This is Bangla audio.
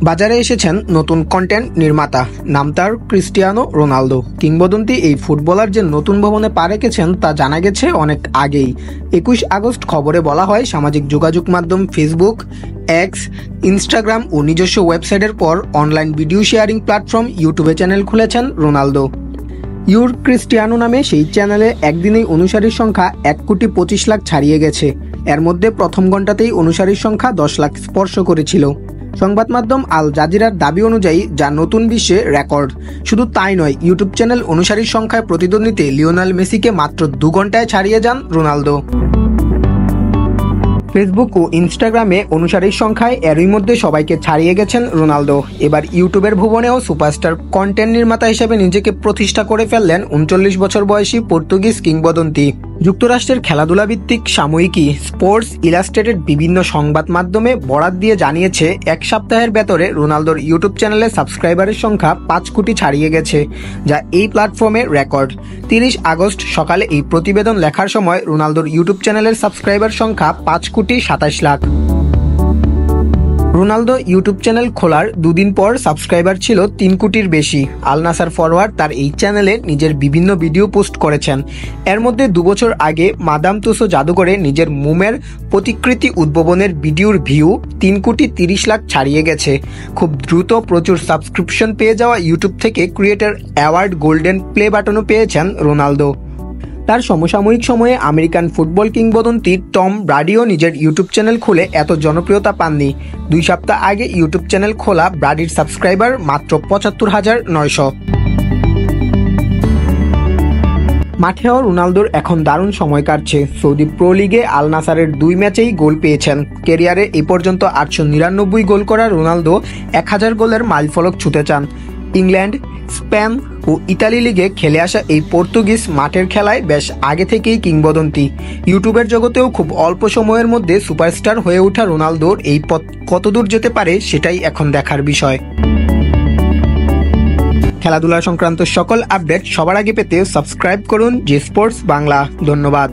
বাজারে এসেছেন নতুন কন্টেন্ট নির্মাতা, নাম তার ক্রিস্টিয়ানো রোনালদো। কিংবদন্তি এই ফুটবলার যে নতুন ভবনে পা রেখেছেন তা জানা গেছে অনেক আগেই। 21 আগস্ট খবরে বলা হয় সামাজিক যোগাযোগ মাধ্যম ফেসবুক, এক্স, ইনস্টাগ্রাম ও নিজস্ব ওয়েবসাইটের পর অনলাইন ভিডিও শেয়ারিং প্ল্যাটফর্ম ইউটিউবে চ্যানেল খুলেছেন রোনালদো। ক্রিস্টিয়ানো নামে সেই চ্যানেলে একদিনেই অনুসারীর সংখ্যা 1,25 লাখ ছাড়িয়ে গেছে। এর মধ্যে প্রথম ঘন্টাতেই অনুসারীর সংখ্যা 10 লাখ স্পর্শ করেছিল। সংবাদ মাধ্যম আল জাজিরার দাবি অনুযায়ী যা নতুন বিশ্বে রেকর্ড। শুধু তাই নয়, ইউটিউব চ্যানেল অনুসারীর সংখ্যায় প্রতিদ্বন্দ্বিতে লিওনেল মেসিকে মাত্র 2 ঘন্টায় ছাড়িয়ে যান রোনালদো। ফেসবুক ও ইনস্টাগ্রামে অনুসারীর সংখ্যায় এরই মধ্যে সবাইকে ছাড়িয়ে গেছেন রোনালদো। এবার ইউটিউবের ভুবনেও সুপারস্টার কন্টেন্ট নির্মাতা হিসেবে নিজেকে প্রতিষ্ঠা করে ফেললেন 39 বছর বয়সী পর্তুগিজ কিংবদন্তি। যুক্তরাষ্ট্রের খেলাধুলা ভিত্তিক সাময়িকী স্পোর্টস ইলাস্ট্রেটেড বিভিন্ন সংবাদ মাধ্যমে বরাত দিয়ে জানিয়েছে, এক সপ্তাহের ভেতরে রোনালদোর ইউটিউব চ্যানেলে সাবস্ক্রাইবারের সংখ্যা 5 কোটি ছাড়িয়ে গেছে, যা এই প্ল্যাটফর্মের রেকর্ড। 30 আগস্ট সকালে এই প্রতিবেদন লেখার সময় রোনালদোর ইউটিউব চ্যানেলের সাবস্ক্রাইবার সংখ্যা 5,27 লাখ। রোনালদো ইউটিউব চ্যানেল খোলার 2 দিন পর সাবস্ক্রাইবার ছিল 3 কোটির বেশি। আল নাসার ফরওয়ার্ড তার এই চ্যানেলে নিজের বিভিন্ন ভিডিও পোস্ট করেছেন। এর মধ্যে 2 বছর আগে মাদাম তুসো জাদুঘরে নিজের মোমের প্রতিকৃতি উদ্ভাবনের ভিডিওর ভিউ 3,30 লাখ ছাড়িয়ে গেছে। খুব দ্রুত প্রচুর সাবস্ক্রিপশন পেয়ে যাওয়া ইউটিউব থেকে ক্রিয়েটর অ্যাওয়ার্ড গোল্ডেন প্লে বাটনও পেয়েছেন রোনালদো। তার সমসাময়িক সময়ে আমেরিকান ফুটবল কিংবদন্তি টম ব্রাডিও নিজের ইউটিউব চ্যানেল খুলে এত জনপ্রিয়তা পাননি। 2 সপ্তাহ আগে ইউটিউব চ্যানেল খোলা ব্রাডির সাবস্ক্রাইবার মাত্র 75,900। মাঠেও রোনালদোর এখন দারুণ সময় কাটছে। সৌদি প্রো লিগে আল নাসারের 2 ম্যাচেই গোল পেয়েছেন। ক্যারিয়ারে এ পর্যন্ত 899 গোল করা রোনালদো 1000 গোলের মাইলফলক ছুঁতে চান। ইংল্যান্ড, স্পেন ও ইতালি লিগে খেলে আসা এই পর্তুগিজ মাঠের খেলায় বেশ আগে থেকেই কিংবদন্তি। ইউটিউবের জগতেও খুব অল্প সময়ের মধ্যে সুপারস্টার হয়ে ওঠা রোনালদোর এই পথ কতদূর যেতে পারে সেটাই এখন দেখার বিষয়। খেলাধুলা সংক্রান্ত সকল আপডেট সবার আগে পেতে সাবস্ক্রাইব করুন জি স্পোর্টস বাংলা। ধন্যবাদ।